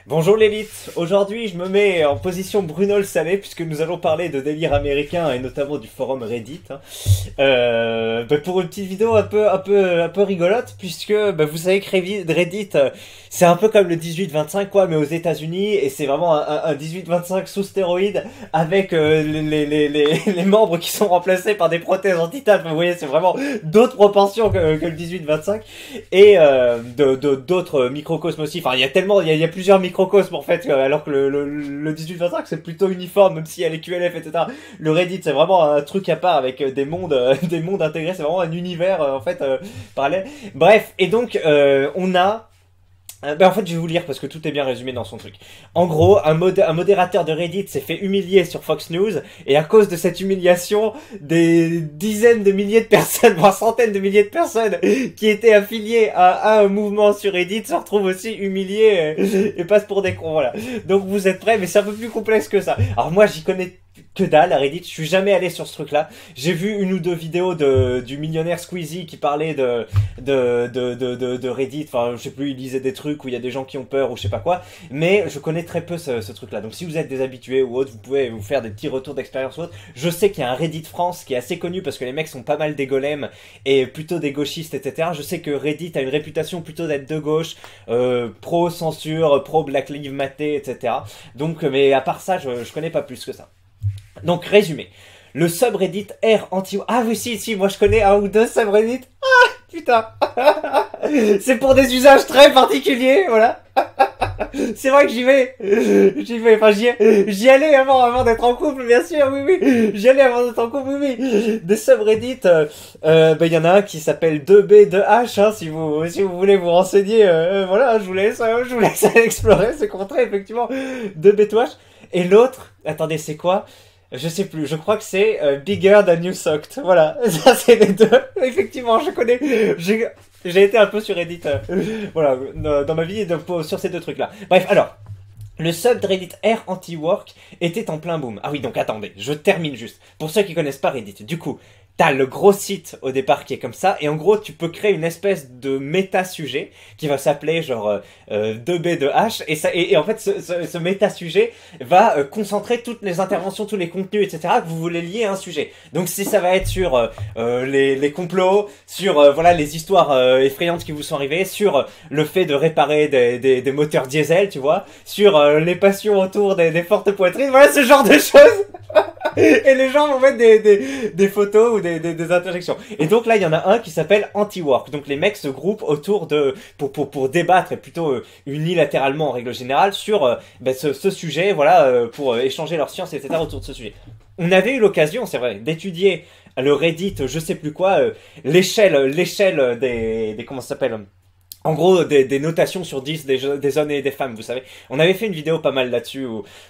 Bonjour l'élite, aujourd'hui je me mets en position Bruno le Salé puisque nous allons parler de délire américain et notamment du forum Reddit. Pour une petite vidéo un peu rigolote puisque vous savez que Reddit c'est un peu comme le 18-25 quoi mais aux États-Unis et c'est vraiment un 18-25 sous stéroïdes avec les membres qui sont remplacés par des prothèses en titane. Vous voyez c'est vraiment d'autres proportions que le 18-25 et d'autres microcosmes aussi. Enfin il y a plusieurs microcosme en fait, alors que le 18-25 c'est plutôt uniforme, même s'il y a les QLF, etc. Le Reddit c'est vraiment un truc à part avec des mondes, des mondes intégrés, c'est vraiment un univers en fait parallèle. Bref, et donc on a en fait, je vais vous lire parce que tout est bien résumé dans son truc. En gros, un modérateur de Reddit s'est fait humilier sur Fox News et à cause de cette humiliation, des dizaines de milliers de personnes, voire centaines de milliers de personnes qui étaient affiliées à un mouvement sur Reddit se retrouvent aussi humiliés et passent pour des cons. Voilà. Donc vous êtes prêts, mais c'est un peu plus complexe que ça. Alors moi, j'y connais que dalle à Reddit, je suis jamais allé sur ce truc-là. J'ai vu une ou deux vidéos du millionnaire Squeezie qui parlait de Reddit. Enfin, je sais plus, il disait des trucs où il y a des gens qui ont peur ou je sais pas quoi. Mais je connais très peu ce truc-là. Donc si vous êtes des habitués ou autres, vous pouvez vous faire des petits retours d'expérience ou autres. Je sais qu'il y a un Reddit France qui est assez connu parce que les mecs sont pas mal des golems et plutôt des gauchistes, etc. Je sais que Reddit a une réputation plutôt d'être de gauche, pro-censure, pro-Black Lives Matter, etc. Donc, mais à part ça, je connais pas plus que ça. Donc, résumé. Le subreddit R anti... Ah oui, si, moi je connais un ou deux subreddits. Ah, putain. C'est pour des usages très particuliers, voilà. C'est vrai que j'y vais, enfin j'y allais avant d'être en couple, bien sûr, oui, j'y allais avant d'être en couple, oui. Des subreddits, il y en a un qui s'appelle 2B2H, hein, si vous voulez vous renseigner, voilà, je vous laisse aller explorer ces contrées, effectivement, 2B2H. Et l'autre, attendez, c'est quoi? Je sais plus, je crois que c'est Bigger Than You Sucked. Voilà, ça c'est les deux. Effectivement, je connais. J'ai été un peu sur Reddit, voilà, dans ma vie sur ces deux trucs-là. Bref, alors. Le subreddit R anti-work était en plein boom. Ah oui, donc attendez, je termine juste. Pour ceux qui connaissent pas Reddit, du coup, t'as le gros site au départ qui est comme ça, et en gros, tu peux créer une espèce de méta-sujet qui va s'appeler genre 2B2H, et en fait, ce méta-sujet va concentrer toutes les interventions, tous les contenus, etc., que vous voulez lier à un sujet. Donc si ça va être sur les complots, sur voilà les histoires effrayantes qui vous sont arrivées, sur le fait de réparer des moteurs diesel, tu vois, sur les passions autour des fortes poitrines, voilà ce genre de choses. Et les gens vont mettre des photos ou des interjections. Et donc là, il y en a un qui s'appelle Anti-Work. Donc les mecs se groupent autour pour débattre, et plutôt unilatéralement en règle générale, sur ce sujet, voilà, pour échanger leur science, etc. autour de ce sujet. On avait eu l'occasion, c'est vrai, d'étudier le Reddit, je sais plus quoi, l'échelle des comment ça s'appelle, en gros, des notations sur 10 des hommes et des femmes, vous savez. On avait fait une vidéo pas mal là-dessus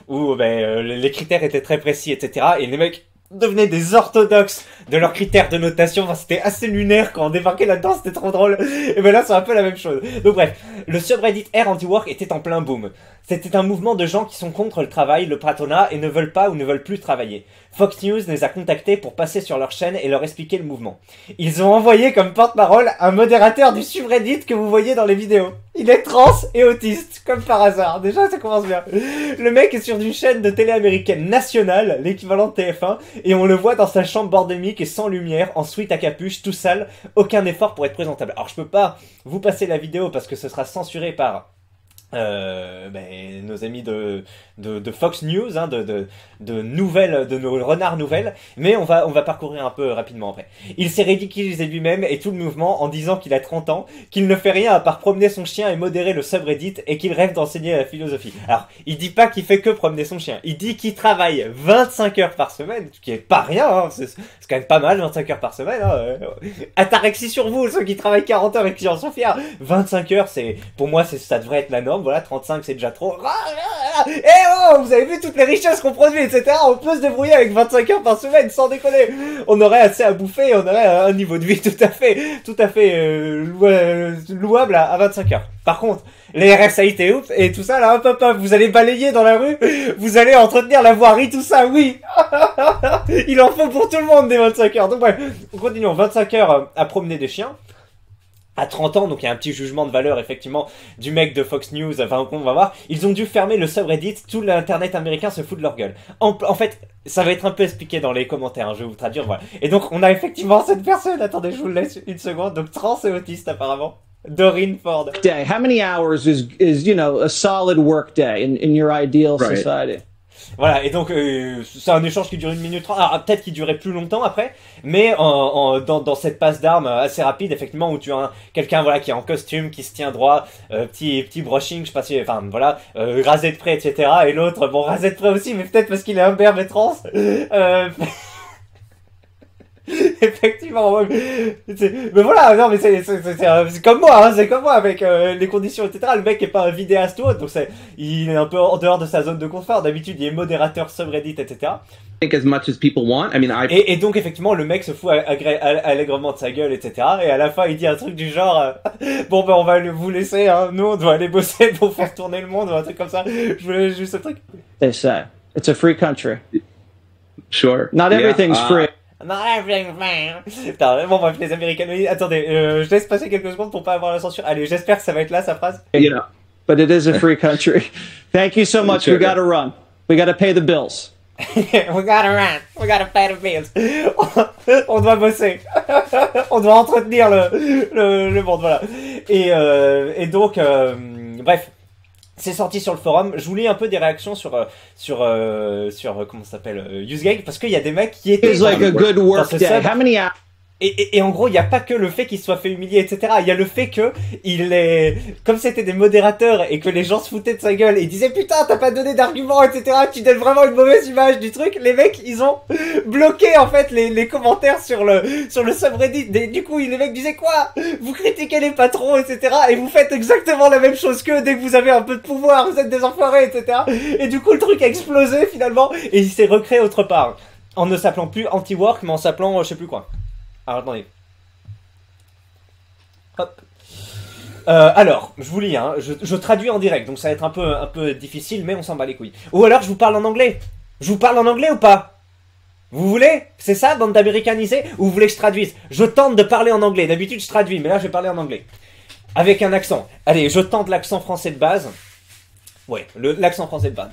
où les critères étaient très précis, etc. Et les mecs devenaient des orthodoxes de leurs critères de notation. Enfin, c'était assez lunaire quand on débarquait là-dedans, c'était trop drôle. Et ben là, c'est un peu la même chose. Donc bref, le subreddit R anti-work était en plein boom. C'était un mouvement de gens qui sont contre le travail, le patronat et ne veulent pas ou ne veulent plus travailler. Fox News les a contactés pour passer sur leur chaîne et leur expliquer le mouvement. Ils ont envoyé comme porte-parole un modérateur du subreddit que vous voyez dans les vidéos. Il est trans et autiste, comme par hasard. Déjà, ça commence bien. Le mec est sur une chaîne de télé américaine nationale, l'équivalent de TF1, et on le voit dans sa chambre bordémique et sans lumière, en sweat à capuche, tout sale, aucun effort pour être présentable. Alors je peux pas vous passer la vidéo parce que ce sera censuré par nos amis de Fox News, hein, de nouvelles, de nos renards nouvelles, mais on va parcourir un peu rapidement après. Il s'est ridiculisé lui-même et tout le mouvement en disant qu'il a 30 ans, qu'il ne fait rien à part promener son chien et modérer le subreddit et qu'il rêve d'enseigner la philosophie. Alors, il dit pas qu'il fait que promener son chien, il dit qu'il travaille 25 heures par semaine, ce qui est pas rien, hein, c'est quand même pas mal 25 heures par semaine, hein. Atarexie sur vous, ceux qui travaillent 40 heures et qui en sont fiers. 25 heures, pour moi, ça devrait être la norme. Voilà, 35 c'est déjà trop. Eh oh, vous avez vu toutes les richesses qu'on produit, etc. On peut se débrouiller avec 25 heures par semaine, sans déconner. On aurait assez à bouffer, on aurait un niveau de vie tout à fait louable à 25 heures. Par contre, les RSAIT et tout ça, là, hop, vous allez balayer dans la rue, vous allez entretenir la voirie, tout ça, oui. Il en faut pour tout le monde des 25 heures. Donc bref, continuons. 25 heures à promener des chiens. à 30 ans, donc il y a un petit jugement de valeur effectivement du mec de Fox News, enfin on va voir, ils ont dû fermer le subreddit, tout l'internet américain se fout de leur gueule. En fait, ça va être un peu expliqué dans les commentaires, hein, je vais vous traduire, voilà. Et donc on a effectivement cette personne, attendez je vous le laisse une seconde, donc trans et autiste apparemment, Doreen Ford. Day. How many hours is you know a solid work day in your ideal society? Voilà, et donc c'est un échange qui dure 1 minute 30, alors peut-être qu'il durait plus longtemps après, mais dans cette passe d'armes assez rapide, effectivement, où tu as quelqu'un voilà, qui est en costume, qui se tient droit, petit brushing, je sais pas si, enfin voilà, rasé de près, etc. Et l'autre, bon, rasé de près aussi, mais peut-être parce qu'il est imberbe et trans. Effectivement, mais voilà, non mais c'est comme moi, hein, c'est comme moi avec les conditions, etc. Le mec est pas un vidéaste ou autre, donc il est un peu en dehors de sa zone de confort. D'habitude, il est modérateur subreddit, etc. As much as people want. I mean, et donc effectivement, le mec se fout allègrement de sa gueule, etc. Et à la fin, il dit un truc du genre, bon ben on va vous laisser, hein, nous on doit aller bosser pour faire tourner le monde ou un truc comme ça. Je voulais juste ce truc. They say it's a free country. Sure. Not everything's free. Not everything's free. Putain, bon bref, les Américains. Attendez, je laisse passer quelques secondes pour pas avoir la censure. Allez, j'espère que ça va être là sa phrase. You know. But it is a free country. Thank you so much. We gotta run. We gotta pay the bills. We gotta run. We gotta pay the bills. On doit bosser. On doit entretenir le monde, voilà. Et donc, bref. C'est sorti sur le forum. Je vous lis un peu des réactions sur comment ça s'appelle, UseGag, parce qu'il y a des mecs qui étaient like a good work day. How many hours? Et en gros, il n'y a pas que le fait qu'il soit fait humilier, etc. Il y a le fait que comme c'était des modérateurs et que les gens se foutaient de sa gueule et ils disaient putain, t'as pas donné d'arguments, etc. Tu donnes vraiment une mauvaise image du truc. Les mecs, ils ont bloqué en fait les commentaires sur le subreddit. Du coup, les mecs disaient quoi? Vous critiquez les patrons, etc. Et vous faites exactement la même chose qu'eux dès que vous avez un peu de pouvoir. Vous êtes des enfoirés, etc. Et du coup, le truc a explosé finalement et il s'est recréé autre part. En ne s'appelant plus Anti-Work, mais en s'appelant je sais plus quoi. Alors attendez. Hop. Alors, je vous lis, hein. Je traduis en direct, donc ça va être un peu difficile, mais on s'en bat les couilles. Ou alors je vous parle en anglais. Je vous parle en anglais ou pas? Vous voulez? C'est ça, bande d'américanisés? Ou vous voulez que je traduise? Je tente de parler en anglais. D'habitude je traduis, mais là je vais parler en anglais. Avec un accent. Allez, je tente l'accent français de base. Ouais, l'accent français de base.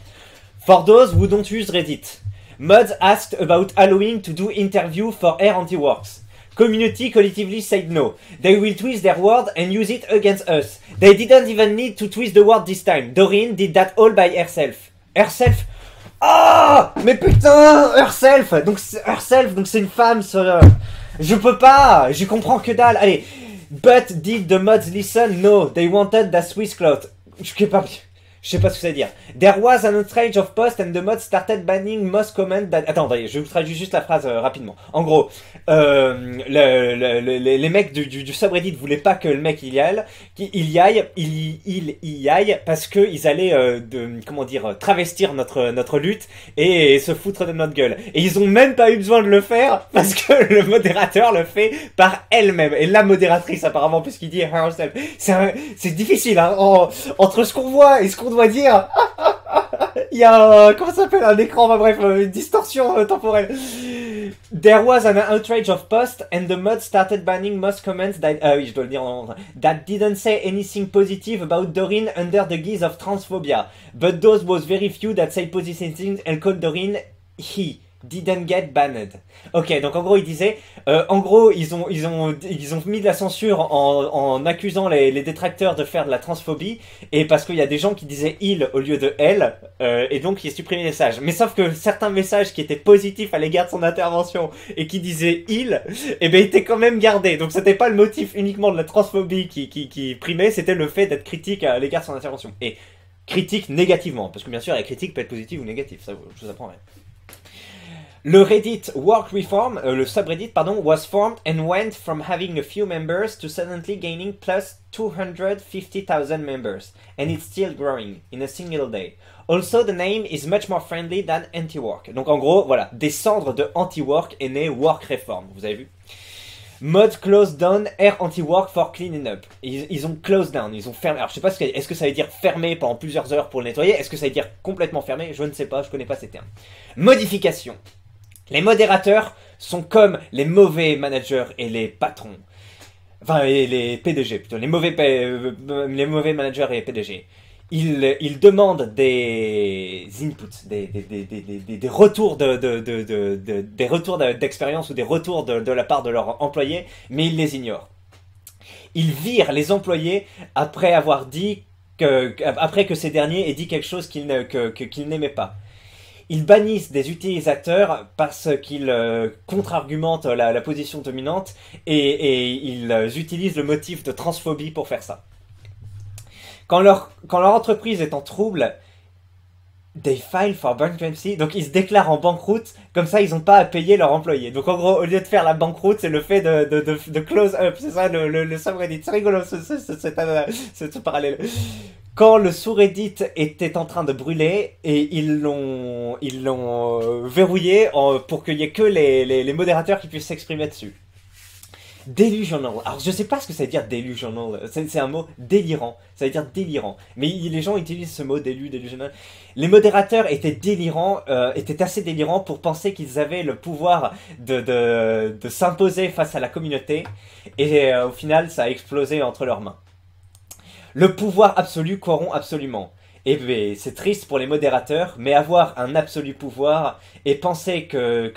For those who don't use Reddit, Mods asked about allowing to do interview for Air Anti-Works. Community collectively said no. They will twist their word and use it against us. They didn't even need to twist the word this time. Doreen did that all by herself. Herself? Ah! Mais putain! Herself! Donc c'est une femme, ça. Je peux pas! Je comprends que dalle. Allez. But did the mods listen? No. They wanted the Swiss cloth. Je sais pas ce que ça veut dire. There was an outrage of post and the mods started banning most comment that... Attends, je vous traduis juste la phrase rapidement. En gros, les mecs du subreddit voulaient pas que le mec il y aille parce que ils allaient travestir notre lutte et se foutre de notre gueule. Et ils ont même pas eu besoin de le faire parce que le modérateur le fait par elle-même. Et la modératrice apparemment, puisqu'il dit herself. C'est difficile, hein, entre ce qu'on voit et ce qu'on doit dire. Il y a comment ça s'appelle, un écran, bah bref, une distorsion temporelle. There was an outrage of post and the mod started banning most comments that oui, je dois le dire that didn't say anything positive about Doreen under the guise of transphobia, but those was very few that say positive things and called Doreen he didn't get banned. Ok, donc en gros il disait, en gros ils ont mis de la censure en accusant les détracteurs de faire de la transphobie, et parce qu'il y a des gens qui disaient il au lieu de elle, et donc ils supprimaient les messages. Mais sauf que certains messages qui étaient positifs à l'égard de son intervention et qui disaient il, eh ben étaient quand même gardés. Donc c'était pas le motif uniquement de la transphobie qui primait, c'était le fait d'être critique à l'égard de son intervention. Et critique négativement, parce que bien sûr la critique peut être positive ou négative, ça je vous apprends rien. Le Reddit Work Reform, le subreddit, pardon, was formed and went from having a few members to suddenly gaining plus 250,000 members, and it's still growing in a single day. Also, the name is much more friendly than Anti-Work. Donc en gros, voilà, des cendres de Anti-Work est né Work Reform, vous avez vu? Mod closed down Air Anti-Work for cleaning up. Ils ont closed down, ils ont fermé. Alors je sais pas est-ce que ça veut dire fermé pendant plusieurs heures pour le nettoyer, est-ce que ça veut dire complètement fermé, je ne sais pas, je connais pas ces termes. Modification. Les modérateurs sont comme les mauvais managers et les patrons. enfin les PDG plutôt, les mauvais managers et PDG, ils demandent des inputs, des retours des retours d'expérience ou des retours de la part de leurs employés, mais ils les ignorent. Ils virent les employés après avoir dit après que ces derniers aient dit quelque chose qu'ils n'aimaient pas. Ils bannissent des utilisateurs parce qu'ils contre-argumentent la position dominante et ils utilisent le motif de transphobie pour faire ça. Quand leur entreprise est en trouble, they file for bankruptcy, donc ils se déclarent en banqueroute, comme ça ils n'ont pas à payer leurs employés. Donc en gros, au lieu de faire la banqueroute, c'est le fait de close up, c'est ça le subreddit. C'est rigolo ce parallèle. Quand le sous-reddit était en train de brûler, et ils l'ont verrouillé pour qu'il n'y ait que les modérateurs qui puissent s'exprimer dessus. Delusional. Alors je sais pas ce que ça veut dire delusional. C'est un mot délirant. Ça veut dire délirant. Mais les gens utilisent ce mot delusional. Les modérateurs étaient délirants, étaient assez délirants pour penser qu'ils avaient le pouvoir de s'imposer face à la communauté. Et au final, ça a explosé entre leurs mains. Le pouvoir absolu corrompt absolument. Et bien, c'est triste pour les modérateurs, mais avoir un absolu pouvoir et penser que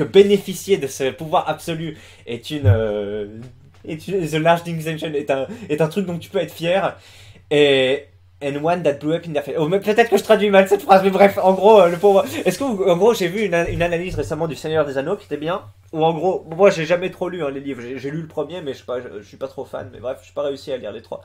bénéficier de ce pouvoir absolu est the large distinction, est un truc dont tu peux être fier. And one that blew up in their face. Oh, peut-être que je traduis mal cette phrase, mais bref, en gros, le pauvre. Est-ce que, en gros, j'ai vu une analyse récemment du Seigneur des Anneaux qui était bien. Ou en gros, moi j'ai jamais trop lu les livres. J'ai lu le premier, mais je suis pas trop fan. Mais bref, je suis pas réussi à lire les trois.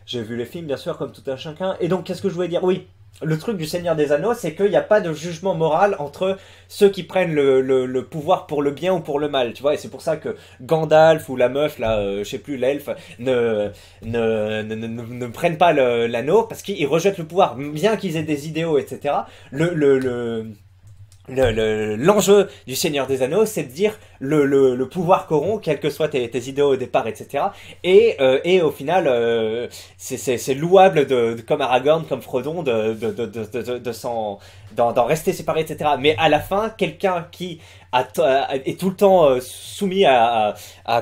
J'ai vu les films, bien sûr, comme tout un chacun. Et donc, qu'est-ce que je voulais dire? Oui, le truc du Seigneur des Anneaux, c'est qu'il n'y a pas de jugement moral entre ceux qui prennent le pouvoir pour le bien ou pour le mal, tu vois. Et c'est pour ça que Gandalf ou la meuf, là, je sais plus, l'elfe, ne prennent pas l'anneau, parce qu'ils rejettent le pouvoir, bien qu'ils aient des idéaux, etc. L'enjeu du Seigneur des Anneaux, c'est de dire le pouvoir corrompt, quels que soient tes idéaux au départ, etc. Et au final, c'est louable comme Aragorn, comme Frodon, d'en rester séparé, etc. Mais à la fin, quelqu'un qui est tout le temps soumis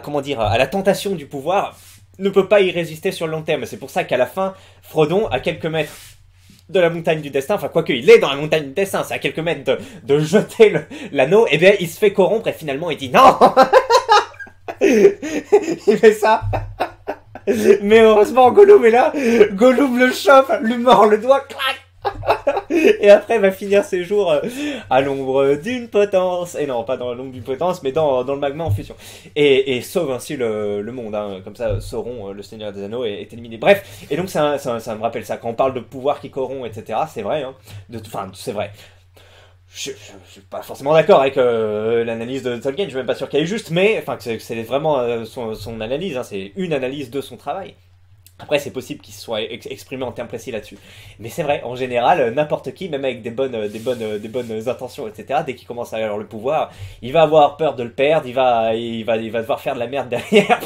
comment dire, à la tentation du pouvoir, ne peut pas y résister sur le long terme. C'est pour ça qu'à la fin, Frodon, à quelques mètres de la montagne du destin, enfin quoique il est dans la montagne du destin, c'est à quelques mètres de jeter l'anneau, et bien il se fait corrompre et finalement il dit non. Il fait ça. Mais heureusement Gollum est là, Gollum le chope, lui mord le doigt, clac. Et après il va finir ses jours à l'ombre d'une potence, et non pas dans l'ombre d'une potence, mais dans le magma en fusion, et sauve ainsi le monde, hein. Comme ça Sauron, le Seigneur des Anneaux, est éliminé. Bref, et donc ça me rappelle ça, quand on parle de pouvoir qui corrompt, etc. C'est vrai, hein. Enfin c'est vrai. Je suis pas forcément d'accord avec l'analyse de Tolkien, je suis même pas sûr qu'elle est juste, mais enfin c'est vraiment son analyse, hein. C'est une analyse de son travail. Après, c'est possible qu'il se soit exprimé en termes précis là-dessus. Mais c'est vrai, en général, n'importe qui, même avec des bonnes intentions, etc., dès qu'il commence à avoir le pouvoir, il va avoir peur de le perdre, il va devoir faire de la merde derrière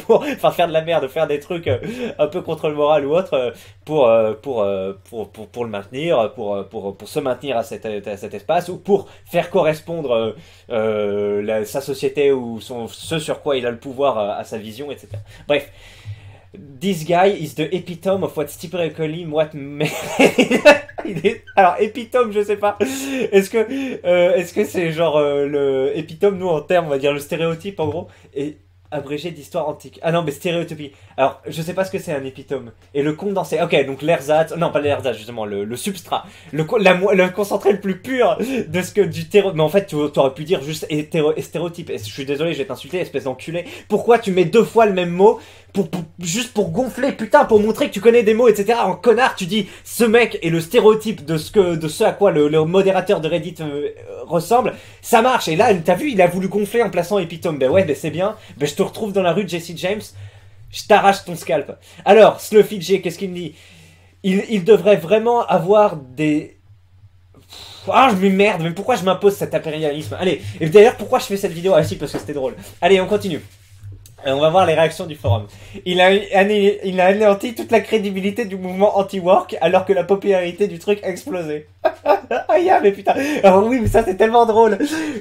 faire des trucs un peu contre le moral ou autre, pour le maintenir, pour se maintenir à cet espace, ou pour faire correspondre sa société ou ce sur quoi il a le pouvoir à sa vision, etc. Bref. This guy is the epitome of what's typically what alors épitome, je sais pas. Est-ce que c'est genre le épitome, nous en termes on va dire le stéréotype en gros, et abrégé d'histoire antique. Ah non, mais stéréotypie. Alors, je sais pas ce que c'est un épitome. Et le condensé. Ok, donc l'ersatz. Non, pas l'ersatz, justement, le substrat. Le concentré le plus pur de ce que du terreau. Mais en fait, tu aurais pu dire juste stéréotype. Et je suis désolé, je vais t'insulter, espèce d'enculé. Pourquoi tu mets deux fois le même mot juste pour gonfler, putain, pour montrer que tu connais des mots, etc. En connard, tu dis ce mec est le stéréotype de ce à quoi le modérateur de Reddit ressemble. Ça marche. Et là, t'as vu, il a voulu gonfler en plaçant épitome. Ben ouais, ben c'est bien. Ben je te retrouve dans la rue de Jesse James. Je t'arrache ton scalp. Alors, Sluffy J, qu'est-ce qu'il me dit? Il devrait vraiment avoir des... Ah, je m'emmerde, mais pourquoi je m'impose cet impérialisme? Allez, et d'ailleurs, pourquoi je fais cette vidéo? Ah si, parce que c'était drôle. Allez, on continue. Et on va voir les réactions du forum. Il a anéanti toute la crédibilité du mouvement anti-work alors que la popularité du truc a explosé. Ah yeah, mais putain. Alors oui, mais ça c'est tellement drôle.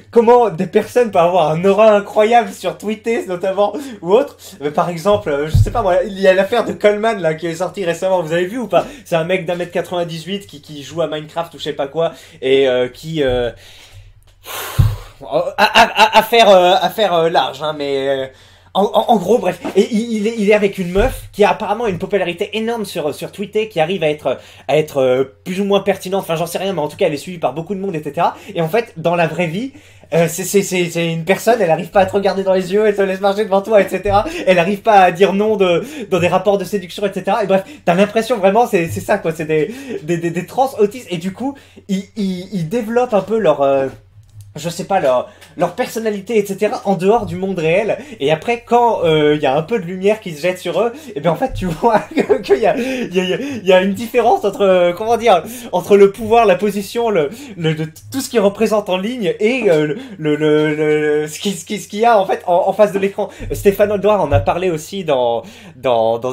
Comment des personnes peuvent avoir un aura incroyable sur Twitter notamment ou autre. Mais par exemple, je sais pas moi, il y a l'affaire de Coleman là qui est sortie récemment. Vous avez vu ou pas? C'est un mec d'1m98 qui joue à Minecraft ou je sais pas quoi et qui affaire large hein, mais en gros, bref, et il est avec une meuf qui a apparemment une popularité énorme sur Twitter, qui arrive à être plus ou moins pertinente, enfin j'en sais rien, mais en tout cas elle est suivie par beaucoup de monde, etc. Et en fait, dans la vraie vie, c'est une personne, elle arrive pas à te regarder dans les yeux, elle te laisse marcher devant toi, etc. Elle arrive pas à dire non dans des rapports de séduction, etc. Et bref, t'as l'impression vraiment, c'est ça quoi, c'est des trans autistes, et du coup, ils développent un peu leur je sais pas, leur personnalité, etc., en dehors du monde réel. Et après, quand y a un peu de lumière qui se jette sur eux, et bien en fait, tu vois qu'il y a une différence entre, comment dire, entre le pouvoir, la position, tout ce qu'ils représentent en ligne et ce qu'il y a en fait en face de l'écran. Stéphane Oldoir en a parlé aussi dans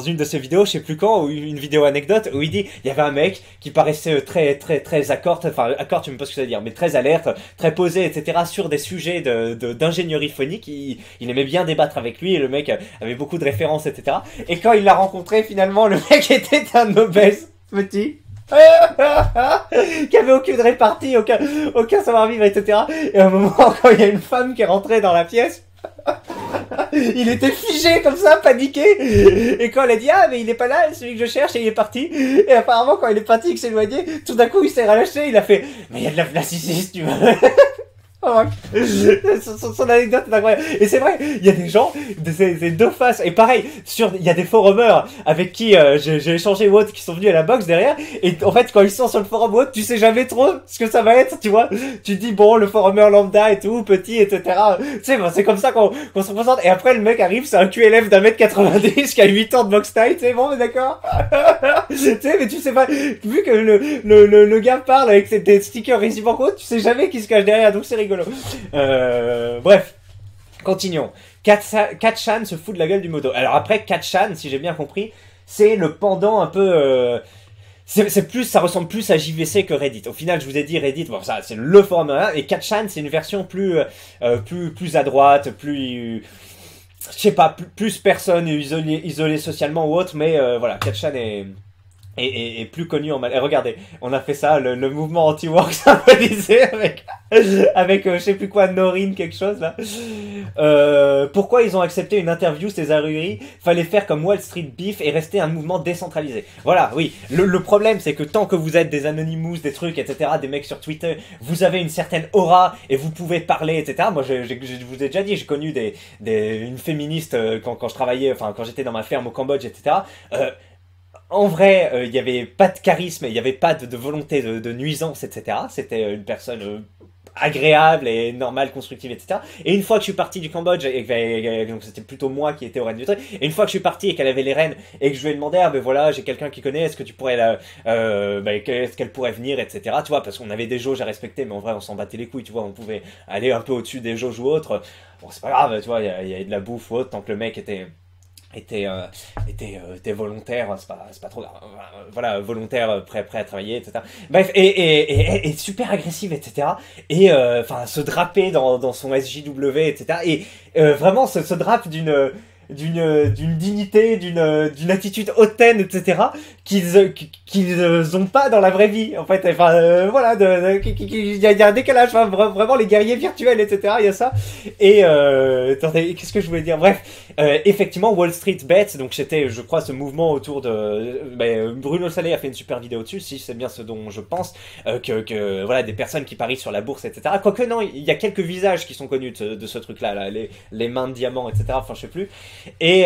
une de ses vidéos, je sais plus quand, ou une vidéo anecdote, où il dit, il y avait un mec qui paraissait très accord, tu sais même pas ce que ça veut dire, mais très alerte, très posé, etc., sur des sujets d'ingénierie phonique. Il aimait bien débattre avec lui et le mec avait beaucoup de références, etc. Et quand il l'a rencontré, finalement, le mec était un obèse petit. Qui avait aucune répartie, aucun savoir-vivre, etc. Et à un moment, quand il y a une femme qui est rentrée dans la pièce, il était figé comme ça, paniqué. Et quand elle a dit ah mais il est pas là, celui que je cherche, et il est parti. Et apparemment quand il est parti, il s'est éloigné, tout d'un coup il s'est relâché, il a fait mais il y a de la plasticité, tu vois. Oh, son anecdote est incroyable. Et c'est vrai, il y a des gens, ces deux faces. Et pareil, il y a des forumers avec qui j'ai échangé ou autre qui sont venus à la box derrière. Et en fait, quand ils sont sur le forum ou autre, tu sais jamais trop ce que ça va être, tu vois. Tu te dis, bon, le forumer lambda et tout, petit, etc. Tu sais, ben, c'est comme ça qu'on se représente. Et après, le mec arrive, c'est un QLF d'1m90 qui a 8 ans de box time, tu sais, bon, mais d'accord. Tu sais, mais tu sais pas, vu que le gars parle avec des stickers réciproques, tu sais jamais qui se cache derrière, donc c'est rigolo. Bref, continuons. Katchan se fout de la gueule du modo. Alors après, Katchan, si j'ai bien compris, c'est le pendant un peu... c'est plus, ça ressemble plus à JVC que Reddit. Au final, je vous ai dit Reddit, bon, ça c'est le forum, hein, et Katchan, c'est une version plus à droite, plus... je sais pas, plus personne isolée socialement ou autre, mais voilà, Katchan est plus connu en mal. Et regardez, on a fait ça, le mouvement anti-work symbolisé avec je sais plus quoi, Norine quelque chose là. Pourquoi ils ont accepté une interview César Uri? Fallait faire comme Wall Street Beef et rester un mouvement décentralisé. Voilà, oui. Le problème c'est que tant que vous êtes des Anonymous, des trucs, etc., des mecs sur Twitter, vous avez une certaine aura et vous pouvez parler, etc. Moi, je vous ai déjà dit, j'ai connu une féministe quand je travaillais, enfin quand j'étais dans ma ferme au Cambodge, etc. En vrai, il n'y avait pas de charisme, il n'y avait pas de volonté de nuisance, etc. C'était une personne agréable et normale, constructive, etc. Et une fois que je suis parti du Cambodge, donc c'était plutôt moi qui étais au rêne du truc, et une fois que je suis parti et qu'elle avait les rênes, et que je lui ai demandé, ah ben voilà, j'ai quelqu'un qui connaît, est-ce que tu pourrais est-ce qu'elle pourrait venir, etc. Tu vois, parce qu'on avait des jauges à respecter, mais en vrai, on s'en battait les couilles, tu vois, on pouvait aller un peu au-dessus des jauges ou autres. Bon, c'est pas grave, tu vois, il y avait de la bouffe ou autre, tant que le mec était volontaire, c'est pas trop grave. Voilà, volontaire, prêt à travailler, etc. Bref, et super agressive, etc. Et enfin, se draper dans son SJW, etc. Et vraiment se drape d'une dignité, d'une attitude hautaine, etc. qu'ils ont pas dans la vraie vie, en fait. Enfin, voilà, il y a un décalage, enfin, vraiment les guerriers virtuels, etc. Il y a ça. Et attendez, qu'est-ce que je voulais dire? Bref, effectivement, Wall Street Bets, donc c'était, je crois, ce mouvement autour de... Bruno Salé a fait une super vidéo dessus, si c'est bien ce dont je pense, que voilà, des personnes qui parient sur la bourse, etc. Quoique non, il y a quelques visages qui sont connus de ce truc-là, là, les mains de diamant, etc. Enfin, je sais plus. Et...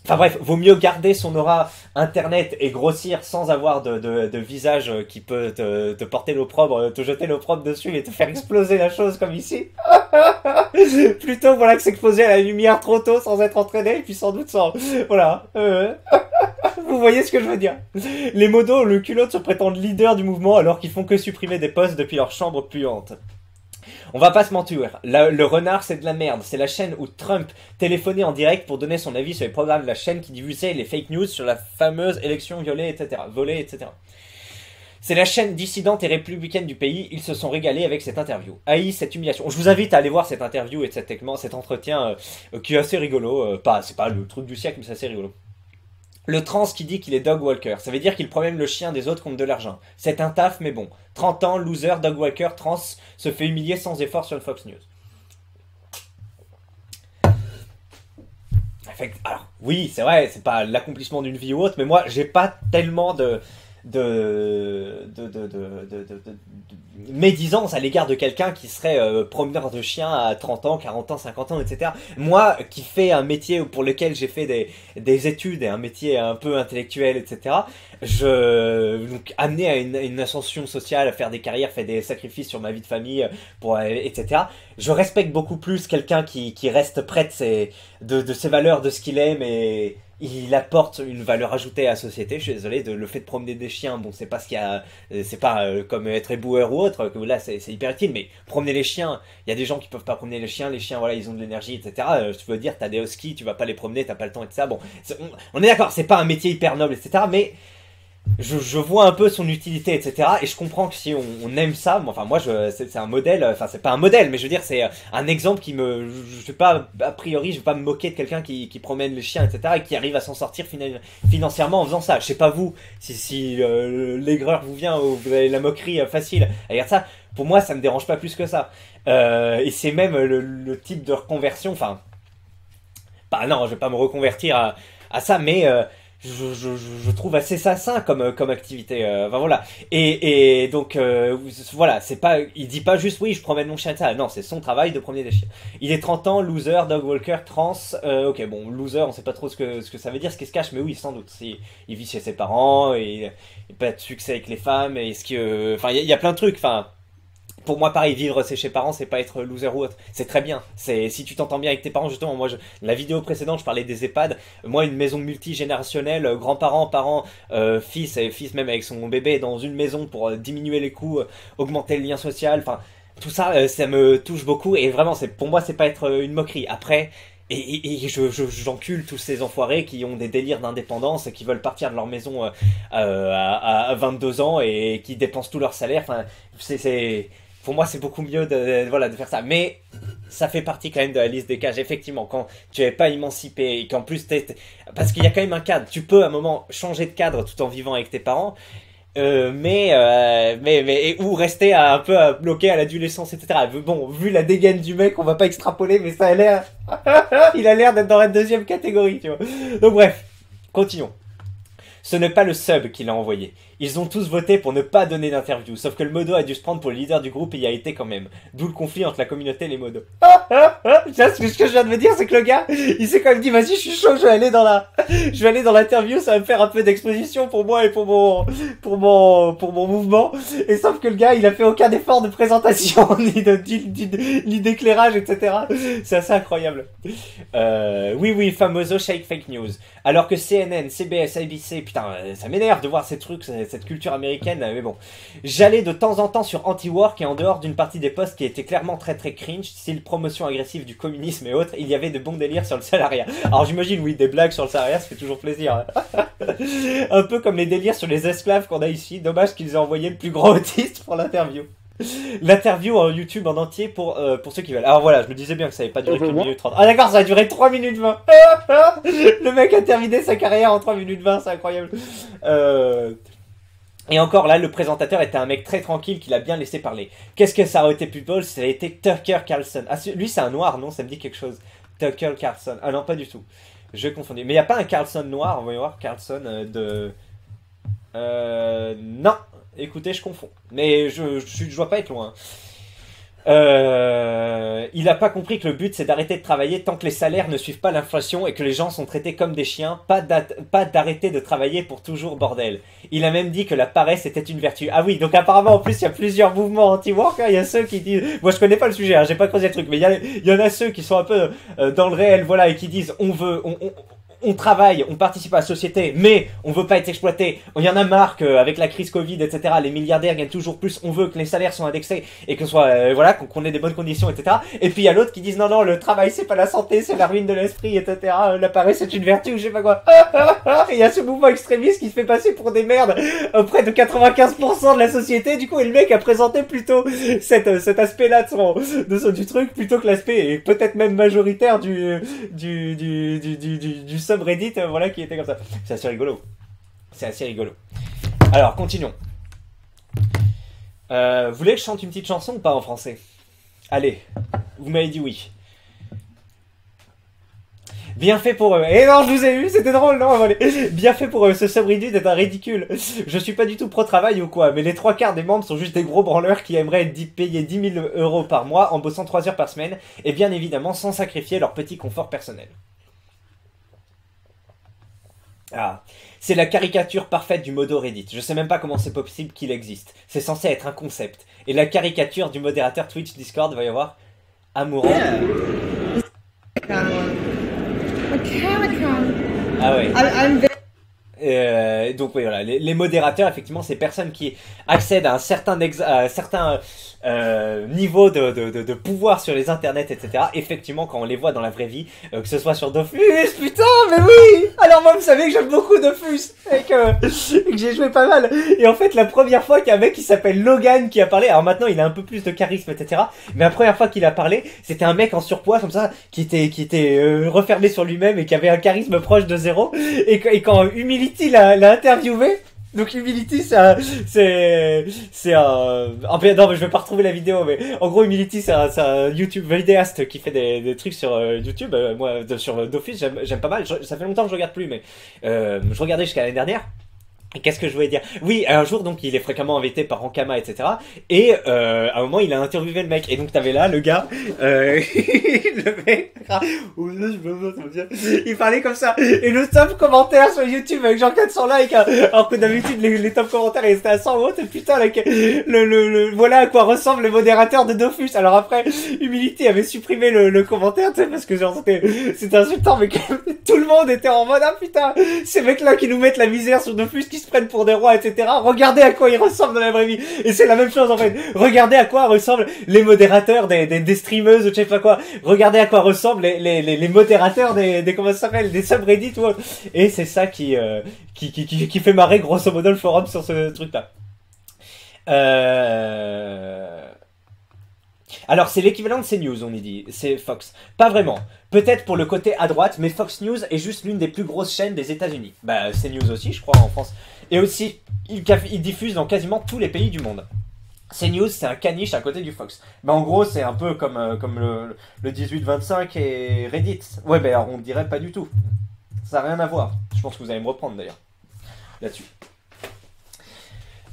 enfin bref, vaut mieux garder son aura internet et grossir sans avoir de visage qui peut te porter l'opprobre, te jeter l'opprobre dessus et te faire exploser la chose comme ici. Plutôt voilà que s'exposer à la lumière trop tôt sans être entraîné et puis sans doute sans... Voilà. Vous voyez ce que je veux dire. Les modos, le culot se prétendent leader du mouvement alors qu'ils font que supprimer des posts depuis leur chambre puante. On va pas se mentir, le renard c'est de la merde, c'est la chaîne où Trump téléphonait en direct pour donner son avis sur les programmes de la chaîne qui diffusait les fake news sur la fameuse élection volée, etc. C'est la chaîne dissidente et républicaine du pays, ils se sont régalés avec cette interview. Haïs cette humiliation. Je vous invite à aller voir cette interview et cet entretien qui est assez rigolo, c'est pas le truc du siècle mais c'est assez rigolo. Le trans qui dit qu'il est dog walker, ça veut dire qu'il promène le chien des autres contre de l'argent. C'est un taf, mais bon. 30 ans, loser, dog walker, trans, se fait humilier sans effort sur le Fox News. Alors, oui, c'est vrai, c'est pas l'accomplissement d'une vie ou autre, mais moi, j'ai pas tellement de médisance à l'égard de quelqu'un qui serait promeneur de chien à 30 ans, 40 ans, 50 ans, etc. Moi, qui fais un métier pour lequel j'ai fait des études et un métier un peu intellectuel, etc., donc amené à une ascension sociale, à faire des carrières, faire des sacrifices sur ma vie de famille, etc. Je respecte beaucoup plus quelqu'un qui reste près de ses valeurs, de ce qu'il aime et il apporte une valeur ajoutée à la société. Je suis désolé, le fait de promener des chiens, bon, c'est pas ce qu'il y a, c'est pas comme être éboueur ou autre, que là c'est hyper utile, mais promener les chiens, il y a des gens qui peuvent pas promener les chiens, voilà, ils ont de l'énergie, etc. Tu veux dire, t'as des huskies, tu vas pas les promener, t'as pas le temps, etc. Bon, on est d'accord, c'est pas un métier hyper noble, etc. Mais je vois un peu son utilité, etc. Et je comprends que si on aime ça, enfin moi c'est un modèle, enfin c'est pas un modèle, mais je veux dire c'est un exemple qui je vais pas, a priori je vais pas me moquer de quelqu'un qui promène les chiens, etc. et qui arrive à s'en sortir financièrement en faisant ça. Je sais pas vous, si l'aigreur vous vient ou vous avez la moquerie facile à dire ça, pour moi ça me dérange pas plus que ça. Et c'est même le type de reconversion, enfin, bah non, je vais pas me reconvertir à ça, mais je trouve assez sain comme activité. Enfin voilà. Et donc voilà, c'est pas, il dit pas juste oui, je promène mon chien, ça. Non, c'est son travail de promener des chiens. Il est 30 ans, loser, dog walker, trans. Ok, bon, loser, on sait pas trop ce que ça veut dire, ce qui se cache, mais oui, sans doute. Il vit chez ses parents, et il n'a pas de succès avec les femmes, et est-ce que, enfin, il y a plein de trucs, enfin. Pour moi, pareil, vivre chez ses parents, c'est pas être loser ou autre. C'est très bien. Si tu t'entends bien avec tes parents, justement, la vidéo précédente, je parlais des EHPAD. Moi, une maison multigénérationnelle, grands-parents, parents, fils, et fils même avec son bébé dans une maison pour diminuer les coûts, augmenter le lien social. Enfin, tout ça, ça me touche beaucoup. Et vraiment, pour moi, c'est pas être une moquerie. Après, et j'encule tous ces enfoirés qui ont des délires d'indépendance et qui veulent partir de leur maison à 22 ans et qui dépensent tout leur salaire. Enfin, pour moi, c'est beaucoup mieux de faire ça. Mais ça fait partie quand même de la liste des cages. Effectivement, quand tu n'es pas émancipé et qu'en plus parce qu'il y a quand même un cadre. Tu peux à un moment changer de cadre tout en vivant avec tes parents. Ou rester un peu bloqué à l'adolescence, etc. Bon, vu la dégaine du mec, on va pas extrapoler, mais ça a l'air, il a l'air d'être dans la deuxième catégorie, tu vois. Donc bref, continuons. Ce n'est pas le sub qui l'a envoyé. Ils ont tous voté pour ne pas donner d'interview, sauf que le modo a dû se prendre pour le leader du groupe et y a été quand même. D'où le conflit entre la communauté et les modos. Ce que je viens de me dire, c'est que le gars, il s'est quand même dit, vas-y, je suis chaud, je vais aller dans l'interview, ça va me faire un peu d'exposition pour moi et pour mon mouvement. Et sauf que le gars, il a fait aucun effort de présentation, ni d'éclairage, etc. C'est assez incroyable. Oui, famoso shake fake news. Alors que CNN, CBS, ABC, putain, ça m'énerve de voir ces trucs, cette culture américaine, mais bon. J'allais de temps en temps sur Anti-Work et en dehors d'une partie des posts qui étaient clairement très très cringe, style promotion agressive du communisme et autres, il y avait de bons délires sur le salariat. Alors j'imagine, oui, des blagues sur le salariat, ça fait toujours plaisir. Un peu comme les délires sur les esclaves qu'on a ici, dommage qu'ils aient envoyé le plus grand autiste pour l'interview. L'interview en YouTube en entier pour ceux qui veulent. Alors voilà, je me disais bien que ça n'avait pas duré qu'une minute 30. Ah d'accord, ça a duré 3 minutes 20. Le mec a terminé sa carrière en 3 minutes 20, c'est incroyable. Et encore là, le présentateur était un mec très tranquille qui l'a bien laissé parler. Qu'est-ce que ça aurait été plus drôle si ça avait été Tucker Carlson. Ah, lui c'est un noir, non? Ça me dit quelque chose. Tucker Carlson. Ah non, pas du tout. Je confonds. Mais il n'y a pas un Carlson noir, on va y voir. Carlson non. Écoutez, je confonds. Mais je dois pas être loin. Il a pas compris que le but c'est d'arrêter de travailler tant que les salaires ne suivent pas l'inflation et que les gens sont traités comme des chiens, pas d'arrêter de travailler pour toujours, bordel. Il a même dit que la paresse était une vertu. Ah oui, donc apparemment en plus il y a plusieurs mouvements anti-work, hein. Il y a ceux qui disent, moi je connais pas le sujet, hein, j'ai pas creusé le truc, mais il y en a ceux qui sont un peu dans le réel, voilà, et qui disent on on travaille, on participe à la société, mais on veut pas être exploité. Il y en a marre qu'avec la crise Covid, etc., les milliardaires gagnent toujours plus. On veut que les salaires soient indexés et que soit, voilà, qu'on ait des bonnes conditions, etc. Et puis il y a l'autre qui disent non, non, le travail c'est pas la santé, c'est la ruine de l'esprit, etc. La paresse c'est une vertu ou je sais pas quoi. Il y a ce mouvement extrémiste qui se fait passer pour des merdes auprès de 95% de la société. Du coup, et le mec a présenté plutôt cet aspect-là du truc plutôt que l'aspect, et peut-être même majoritaire du subreddit, voilà, qui était comme ça. C'est assez rigolo. C'est assez rigolo. Alors, continuons. Vous voulez que je chante une petite chanson ou pas en français? Allez, vous m'avez dit oui. Bien fait pour eux. Eh non, je vous ai eu, c'était drôle, non? Allez. Bien fait pour eux, ce subreddit est un ridicule. Je suis pas du tout pro-travail ou quoi, mais les 3/4 des membres sont juste des gros branleurs qui aimeraient être payés 10 000 € par mois en bossant 3 heures par semaine, et bien évidemment sans sacrifier leur petit confort personnel. Ah, c'est la caricature parfaite du modo Reddit. Je sais même pas comment c'est possible qu'il existe. C'est censé être un concept. Et la caricature du modérateur Twitch Discord, va y avoir amoureux. Ah ouais. Donc oui, voilà, les modérateurs, effectivement, c'est personnes qui accèdent à un certain niveau de pouvoir sur les internets, etc. Effectivement, quand on les voit dans la vraie vie, que ce soit sur Dofus, putain, mais oui. Alors moi, vous savez que j'aime beaucoup Dofus et que j'ai joué pas mal. Et en fait, la première fois qu'il y a un mec qui s'appelle Logan qui a parlé, alors maintenant il a un peu plus de charisme, etc. Mais la première fois qu'il a parlé, c'était un mec en surpoids comme ça, qui était refermé sur lui-même et qui avait un charisme proche de zéro. Et quand Humility l'a interviewé. Donc Humility, c'est un... Oh, non, mais je vais pas retrouver la vidéo, mais en gros Humility, c'est un YouTube vidéaste qui fait des trucs sur YouTube. Moi, sur Dofus, j'aime pas mal. Ça fait longtemps que je regarde plus, mais je regardais jusqu'à l'année dernière. Et qu'est-ce que je voulais dire? Oui, un jour, donc, il est fréquemment invité par Ankama, etc. Et à un moment, il a interviewé le mec. Et donc, t'avais là, le gars, le mec, il parlait comme ça. Et le top commentaire sur YouTube avec genre 400 likes, alors que d'habitude, les top commentaires, ils étaient à 100 autres. Et putain, voilà à quoi ressemble le modérateur de Dofus. Alors après, Humility avait supprimé le commentaire, tu sais, parce que genre, c'était insultant, mais tout le monde était en mode, ah putain, ces mecs-là qui nous mettent la misère sur Dofus, qui se prennent pour des rois, etc. Regardez à quoi ils ressemblent dans la vraie vie. Et c'est la même chose en fait. Regardez à quoi ressemblent les modérateurs des streameuses ou je sais pas quoi. Regardez à quoi ressemblent les modérateurs des comment ça s'appelle, des subreddits ou autre. Et c'est ça qui fait marrer grosso modo le forum sur ce truc-là. Alors, c'est l'équivalent de CNews, on y dit. C'est Fox. Pas vraiment. Peut-être pour le côté à droite, mais Fox News est juste l'une des plus grosses chaînes des États-Unis. Bah, CNews aussi, je crois, en France. Et aussi, il diffuse dans quasiment tous les pays du monde. CNews, c'est un caniche à côté du Fox. Bah, en gros, c'est un peu comme le 18-25 et Reddit. Ouais, bah, alors, on dirait pas du tout. Ça n'a rien à voir. Je pense que vous allez me reprendre, d'ailleurs, là-dessus.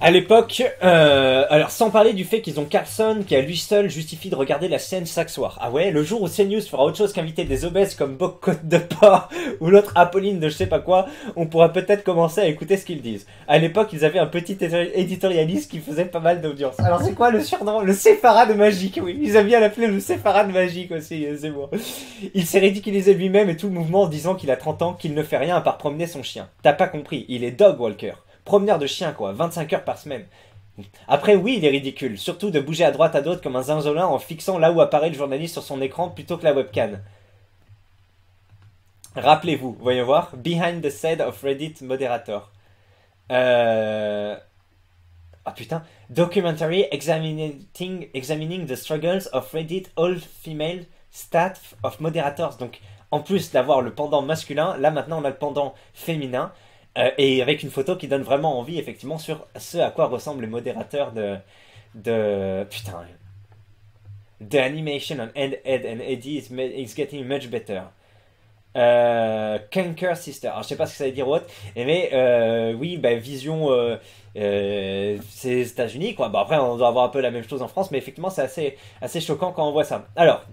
À l'époque, alors sans parler du fait qu'ils ont Carlson qui à lui seul justifie de regarder la scène chaque soir. Ah ouais, le jour où CNews fera autre chose qu'inviter des obèses comme Bob Côte de Porc ou l'autre Apolline de je sais pas quoi, on pourra peut-être commencer à écouter ce qu'ils disent. À l'époque, ils avaient un petit éditorialiste qui faisait pas mal d'audience. Alors c'est quoi le surnom? Le séfarade magique, oui. Ils avaient bien l'appeler le séfarade magique aussi, c'est bon. Il s'est ridiculisé lui-même et tout le mouvement en disant qu'il a 30 ans, qu'il ne fait rien à part promener son chien. T'as pas compris, il est dog walker. Promeneur de chien, quoi, 25 heures par semaine. Après, oui, il est ridicule, surtout de bouger à droite à droite comme un zinzolin en fixant là où apparaît le journaliste sur son écran plutôt que la webcam. Rappelez-vous, voyons voir, Behind the Side of Reddit Moderator. Ah putain, Documentary examining the struggles of Reddit all-female staff of moderators. Donc, en plus d'avoir le pendant masculin, là maintenant on a le pendant féminin. Et avec une photo qui donne vraiment envie, effectivement, sur ce à quoi ressemblent les modérateurs putain. The animation on Ed and Eddie is getting much better. Kanker Sister. Alors, je sais pas ce que ça veut dire ou autre. Mais oui, bah, vision... c'est les États-Unis, quoi. Bon, après, on doit avoir un peu la même chose en France, mais effectivement, c'est assez choquant quand on voit ça. Alors...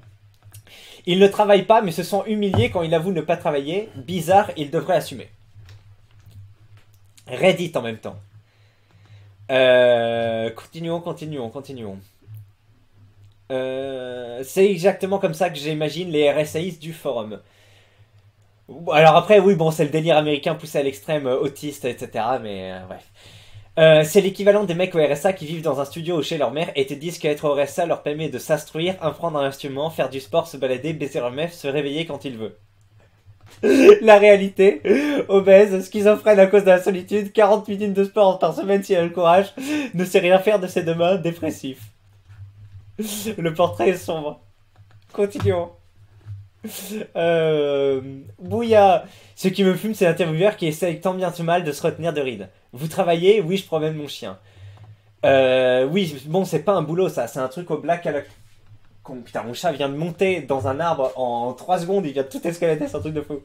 Ils ne travaillent pas, mais se sont humiliés quand il avoue ne pas travailler. Bizarre, ils devraient assumer. Reddit en même temps. Continuons. C'est exactement comme ça que j'imagine les RSAIs du forum. Alors après, oui, bon, c'est le délire américain poussé à l'extrême, autiste, etc. Mais ouais. C'est l'équivalent des mecs au RSA qui vivent dans un studio ou chez leur mère et te disent qu'être au RSA leur permet de s'instruire, apprendre un instrument, faire du sport, se balader, baiser leur meuf, se réveiller quand il veut. La réalité, obèse, schizophrène à cause de la solitude, 40 minutes de sport par semaine s'il a le courage, ne sait rien faire de ses deux mains, dépressif. Le portrait est sombre. Continuons. Bouya. Ce qui me fume, c'est l'intervieweur qui essaye tant bien que mal de se retenir de rire. Vous travaillez? Oui, je promène mon chien. Oui, bon, c'est pas un boulot ça, c'est un truc au black à la... Putain, mon chat vient de monter dans un arbre en 3 secondes, il vient de tout escalader, c'est un truc de fou.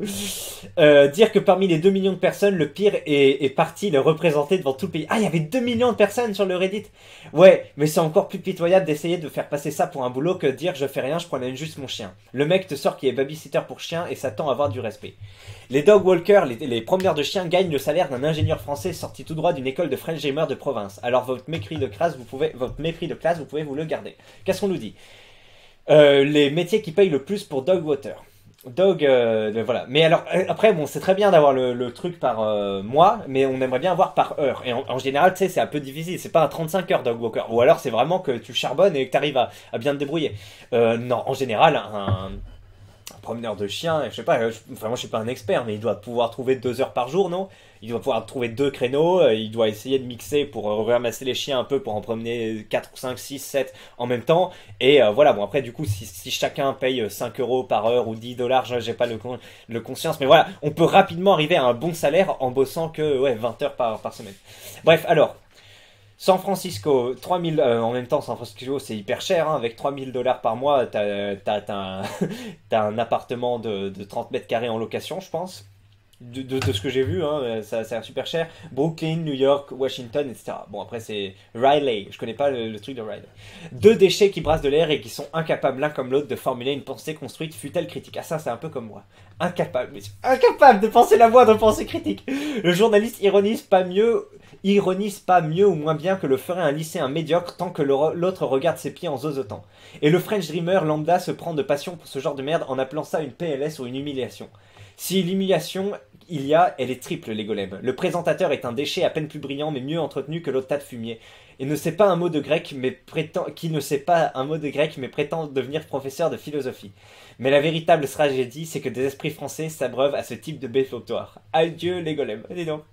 Dire que parmi les 2 millions de personnes, le pire est parti le représenter devant tout le pays. Ah, il y avait 2 millions de personnes sur le Reddit. Ouais, mais c'est encore plus pitoyable d'essayer de faire passer ça pour un boulot que de dire je fais rien, je promène juste mon chien. Le mec te sort qui est babysitter pour chien et s'attend à avoir du respect. Les dog walkers, les promeneurs de chiens gagnent le salaire d'un ingénieur français sorti tout droit d'une école de French gamer de province. Alors votre mépris de classe, vous pouvez vous le garder. Qu'est-ce qu'on nous dit? Les métiers qui payent le plus pour dog water. Voilà. Mais alors, après, bon, c'est très bien d'avoir le truc par mois, mais on aimerait bien avoir par heure. Et en général, tu sais, c'est un peu difficile. C'est pas un 35 heures dog walker. Ou alors, c'est vraiment que tu charbonnes et que tu arrives à bien te débrouiller. Non, en général, un promeneur de chiens, je sais pas, enfin, moi je suis pas un expert, mais il doit pouvoir trouver 2 heures par jour, non? Il doit pouvoir trouver 2 créneaux, il doit essayer de mixer pour ramasser les chiens un peu, pour en promener 4 ou 5, 6, 7 en même temps, et voilà, bon après du coup, si chacun paye 5 euros par heure ou 10 dollars, j'ai pas le conscience, mais voilà, on peut rapidement arriver à un bon salaire en bossant que, ouais, 20 heures par semaine. Bref, alors... San Francisco, 3000, en même temps, San Francisco, c'est hyper cher, hein, avec 3000 dollars par mois, t'as un appartement de 30 mètres carrés en location, je pense. De ce que j'ai vu, hein, ça a l'air super cher. Brooklyn, New York, Washington, etc. Bon, après, c'est Riley. Je connais pas le truc de Riley. 2 déchets qui brassent de l'air et qui sont incapables l'un comme l'autre de formuler une pensée construite, fût-elle critique. Ah, ça, c'est un peu comme moi. Incapable de penser la moindre pensée critique. Le journaliste ironise pas mieux ou moins bien que le ferait un lycéen médiocre tant que l'autre regarde ses pieds en zozotant. Et le French Dreamer lambda se prend de passion pour ce genre de merde en appelant ça une PLS ou une humiliation. Si l'humiliation elle est triple, les golems. Le présentateur est un déchet à peine plus brillant mais mieux entretenu que l'autre tas de fumier. Et ne sait pas un mot de grec mais prétend devenir professeur de philosophie. Mais la véritable tragédie, c'est que des esprits français s'abreuvent à ce type de béfautoire. Adieu les golems, dis donc.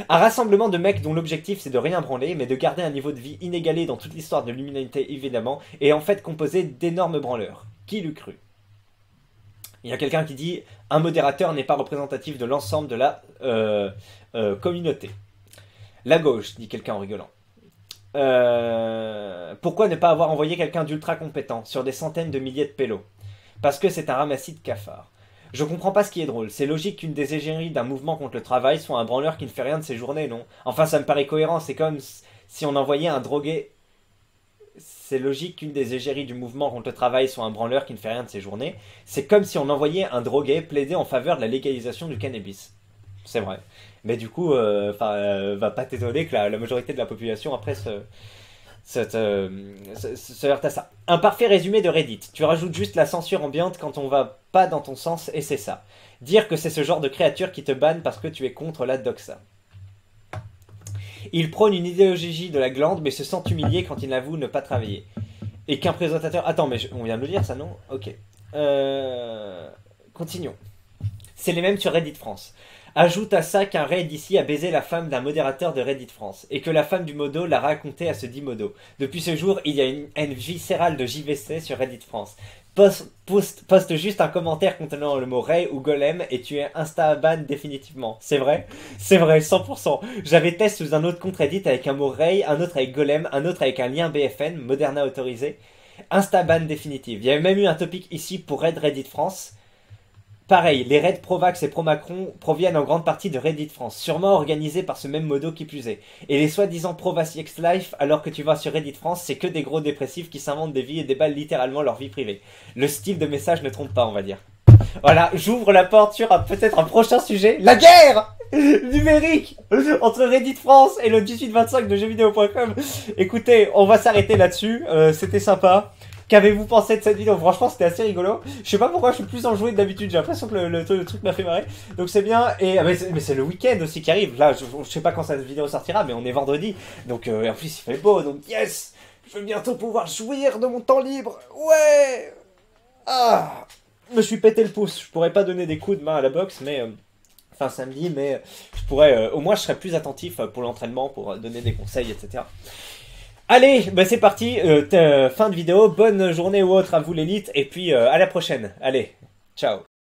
Un rassemblement de mecs dont l'objectif c'est de rien branler, mais de garder un niveau de vie inégalé dans toute l'histoire de l'humanité évidemment, et en fait composé d'énormes branleurs. Qui l'eût cru? Il y a quelqu'un qui dit « Un modérateur n'est pas représentatif de l'ensemble de la communauté. » La gauche, dit quelqu'un en rigolant. Pourquoi ne pas avoir envoyé quelqu'un d'ultra compétent sur des centaines de milliers de pélos? Parce que c'est un ramassis de cafards. Je comprends pas ce qui est drôle. C'est logique qu'une des égéries d'un mouvement contre le travail soit un branleur qui ne fait rien de ses journées, non? Enfin, ça me paraît cohérent. C'est comme si on envoyait un drogué... C'est logique qu'une des égéries du mouvement contre le travail soit un branleur qui ne fait rien de ses journées. C'est comme si on envoyait un drogué plaider en faveur de la légalisation du cannabis. C'est vrai. Mais du coup, va pas t'étonner que la majorité de la population, après, se heurte à ça. Un parfait résumé de Reddit. Tu rajoutes juste la censure ambiante quand on va pas dans ton sens, et c'est ça. Dire que c'est ce genre de créature qui te banne parce que tu es contre la doxa. Il prône une idéologie de la glande, mais se sent humilié quand il avoue ne pas travailler. Et qu'un présentateur... Attends, mais on vient de le dire, ça, non? Ok. Continuons. C'est les mêmes sur Reddit France. Ajoute à ça qu'un raid ici a baisé la femme d'un modérateur de Reddit France, et que la femme du modo l'a raconté à ce dit modo. Depuis ce jour, il y a une haine viscérale de JVC sur Reddit France. Poste juste un commentaire contenant le mot Ray ou Golem et tu es insta-ban définitivement. C'est vrai? C'est vrai, 100%. J'avais testé sous un autre compte Reddit avec un mot Ray, un autre avec Golem, un autre avec un lien BFN, Moderna autorisé. Insta-ban définitive. Il y avait même eu un topic ici pour Raid Reddit France. Pareil, les raids pro-vax et pro-Macron proviennent en grande partie de Reddit France, sûrement organisés par ce même modo qui plus est. Et les soi-disant pro-vax life, alors que tu vas sur Reddit France, c'est que des gros dépressifs qui s'inventent des vies et déballent littéralement leur vie privée. Le style de message ne trompe pas, on va dire. Voilà, j'ouvre la porte sur peut-être un prochain sujet, la guerre numérique entre Reddit France et le 1825 de jeuxvideo.com. Écoutez, on va s'arrêter là-dessus, c'était sympa. Qu'avez-vous pensé de cette vidéo? Franchement, c'était assez rigolo. Je sais pas pourquoi je suis plus enjoué que d'habitude. J'ai l'impression que le truc m'a fait marrer. Donc c'est bien. Et mais c'est le week-end aussi qui arrive. Là, je sais pas quand cette vidéo sortira, mais on est vendredi. Donc en plus, il fait beau. Donc yes, je vais bientôt pouvoir jouir de mon temps libre. Ouais. Ah, je me suis pété le pouce. Je pourrais pas donner des coups de main à la boxe, mais enfin samedi, mais je pourrais. Au moins, je serais plus attentif pour l'entraînement, pour donner des conseils, etc. Allez, bah c'est parti, fin de vidéo, bonne journée ou autre à vous l'élite, et puis à la prochaine. Allez, ciao.